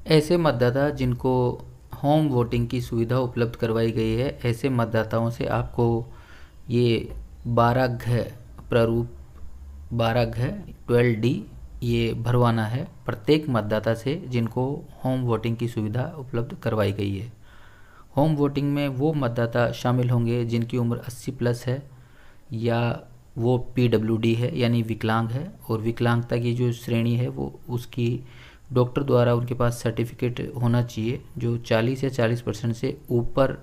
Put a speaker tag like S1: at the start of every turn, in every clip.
S1: ऐसे मतदाता जिनको होम वोटिंग की सुविधा उपलब्ध करवाई गई है, ऐसे मतदाताओं से आपको ये 12 घ प्रारूप 12 घ 12D ये भरवाना है प्रत्येक मतदाता से जिनको होम वोटिंग की सुविधा उपलब्ध करवाई गई है। होम वोटिंग में वो मतदाता शामिल होंगे जिनकी उम्र 80 प्लस है या वो PWD है यानी विकलांग है, और विकलांगता की जो श्रेणी है वो उसकी डॉक्टर द्वारा उनके पास सर्टिफिकेट होना चाहिए जो 40 या 40% से ऊपर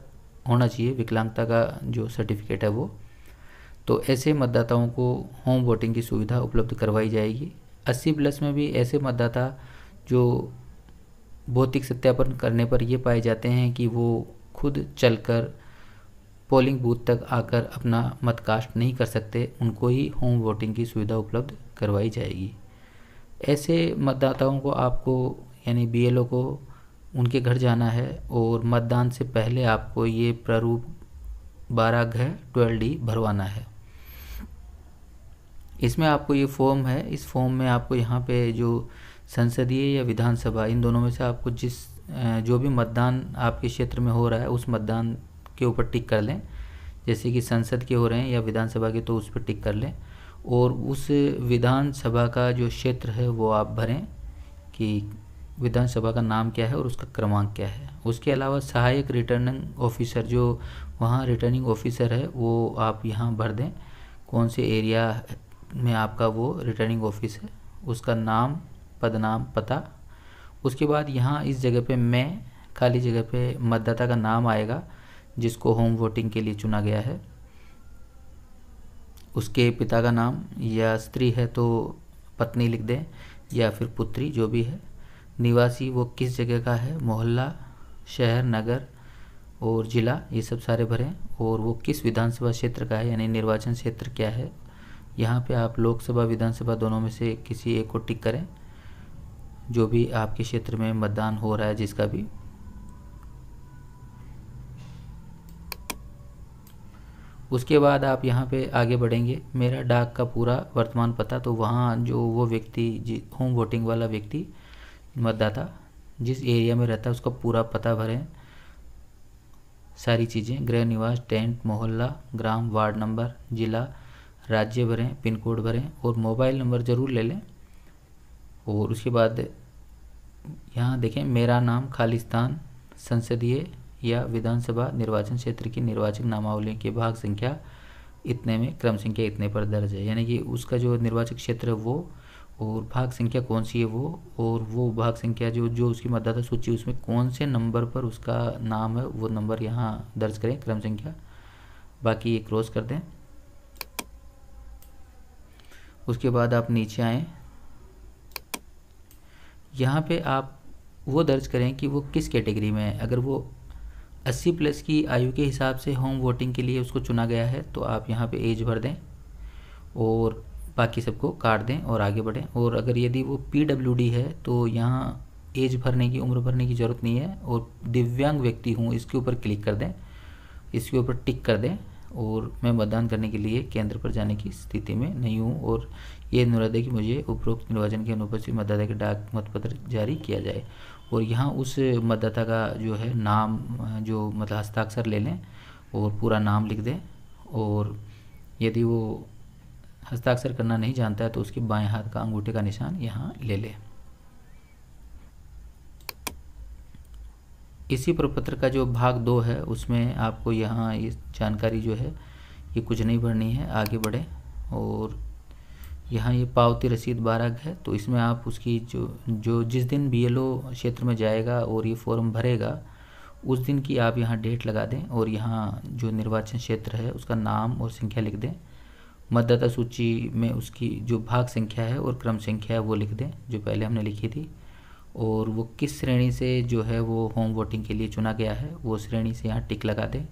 S1: होना चाहिए विकलांगता का जो सर्टिफिकेट है वो। तो ऐसे मतदाताओं को होम वोटिंग की सुविधा उपलब्ध करवाई जाएगी। 80 प्लस में भी ऐसे मतदाता जो भौतिक सत्यापन करने पर ये पाए जाते हैं कि वो खुद चलकर पोलिंग बूथ तक आकर अपना मत कास्ट नहीं कर सकते, उनको ही होम वोटिंग की सुविधा उपलब्ध करवाई जाएगी। ऐसे मतदाताओं को आपको यानी BLO को उनके घर जाना है और मतदान से पहले आपको ये प्रारूप 12 घ 12D भरवाना है। इसमें आपको ये फॉर्म है, इस फॉर्म में आपको यहाँ पे जो संसदीय या विधानसभा इन दोनों में से आपको जो भी मतदान आपके क्षेत्र में हो रहा है उस मतदान के ऊपर टिक कर लें। जैसे कि संसद के हो रहे हैं या विधानसभा के तो उस पर टिक कर लें, और उस विधानसभा का जो क्षेत्र है वो आप भरें कि विधानसभा का नाम क्या है और उसका क्रमांक क्या है। उसके अलावा सहायक रिटर्निंग ऑफिसर जो वहाँ रिटर्निंग ऑफिसर है वो आप यहाँ भर दें, कौन से एरिया में आपका वो रिटर्निंग ऑफिस है, उसका नाम, पदनाम, पता। उसके बाद यहाँ इस जगह पे मैं खाली जगह पे मतदाता का नाम आएगा जिसको होम वोटिंग के लिए चुना गया है, उसके पिता का नाम, या स्त्री है तो पत्नी लिख दें या फिर पुत्री जो भी है। निवासी वो किस जगह का है, मोहल्ला, शहर, नगर और ज़िला, ये सब सारे भरें। और वो किस विधानसभा क्षेत्र का है यानी निर्वाचन क्षेत्र क्या है। यहाँ पे आप लोकसभा विधानसभा दोनों में से किसी एक को टिक करें जो भी आपके क्षेत्र में मतदान हो रहा है जिसका भी। उसके बाद आप यहाँ पे आगे बढ़ेंगे, मेरा डाक का पूरा वर्तमान पता, तो वहाँ जो वो व्यक्ति होम वोटिंग वाला व्यक्ति मतदाता जिस एरिया में रहता है उसका पूरा पता भरें, सारी चीज़ें, गृह निवास, टेंट, मोहल्ला, ग्राम, वार्ड नंबर, ज़िला, राज्य भरें, पिन कोड भरें और मोबाइल नंबर ज़रूर ले लें। और उसके बाद यहाँ देखें मेरा नाम, खालिस्तान, संसदीय या विधानसभा निर्वाचन क्षेत्र की निर्वाचक नामावली के भाग संख्या इतने में क्रम संख्या इतने पर दर्ज है, यानी कि उसका जो निर्वाचक क्षेत्र है वो और भाग संख्या कौन सी है वो, और वो भाग संख्या जो उसकी मतदाता सूची उसमें कौन से नंबर पर उसका नाम है वो नंबर यहाँ दर्ज करें, क्रम संख्या, बाकी ये क्रॉस कर दें। उसके बाद आप नीचे आएँ, यहाँ पे आप वो दर्ज करें कि वो किस कैटेगरी में है। अगर वो 80 प्लस की आयु के हिसाब से होम वोटिंग के लिए उसको चुना गया है तो आप यहाँ पे एज भर दें और बाकी सबको काट दें और आगे बढ़ें। और अगर यदि वो PWD है तो यहाँ एज भरने की, उम्र भरने की ज़रूरत नहीं है, और दिव्यांग व्यक्ति हूँ इसके ऊपर क्लिक कर दें, इसके ऊपर टिक कर दें, और मैं मतदान करने के लिए केंद्र पर जाने की स्थिति में नहीं हूँ, और ये अनुरोध है कि मुझे उपरोक्त निर्वाचन के अनुपस्थित मतदाता के डाक मतपत्र जारी किया जाए। और यहाँ उस मतदाता का जो है नाम, जो मतलब हस्ताक्षर ले लें और पूरा नाम लिख दें, और यदि वो हस्ताक्षर करना नहीं जानता है तो उसके बाएं हाथ का अंगूठे का निशान यहाँ ले लें। इसी प्रपत्र का जो भाग 2 है उसमें आपको यहाँ ये जानकारी जो है ये कुछ नहीं भरनी है, आगे बढ़ें। और यहाँ ये पावती रसीद 12 है तो इसमें आप उसकी जो जिस दिन BLO क्षेत्र में जाएगा और ये फॉर्म भरेगा उस दिन की आप यहाँ डेट लगा दें, और यहाँ जो निर्वाचन क्षेत्र है उसका नाम और संख्या लिख दें। मतदाता सूची में उसकी जो भाग संख्या है और क्रम संख्या है वो लिख दें जो पहले हमने लिखी थी, और वो किस श्रेणी से जो है वो होम वोटिंग के लिए चुना गया है वो श्रेणी से यहाँ टिक लगा दें,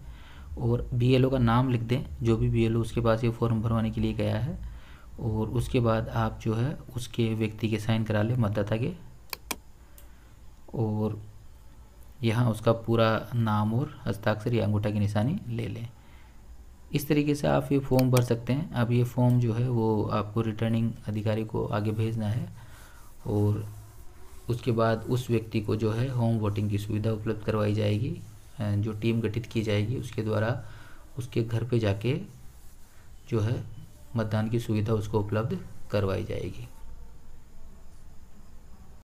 S1: और BLO का नाम लिख दें जो भी BLO उसके पास ये फॉर्म भरवाने के लिए गया है। और उसके बाद आप जो है उसके व्यक्ति के साइन करा लें, मतदाता के, और यहाँ उसका पूरा नाम और हस्ताक्षर या अंगूठा की निशानी ले लें। इस तरीके से आप ये फॉर्म भर सकते हैं। अब ये फॉर्म जो है वो आपको रिटर्निंग अधिकारी को आगे भेजना है, और उसके बाद उस व्यक्ति को जो है होम वोटिंग की सुविधा उपलब्ध करवाई जाएगी। जो टीम गठित की जाएगी उसके द्वारा उसके घर पे जाके जो है मतदान की सुविधा उसको उपलब्ध करवाई जाएगी।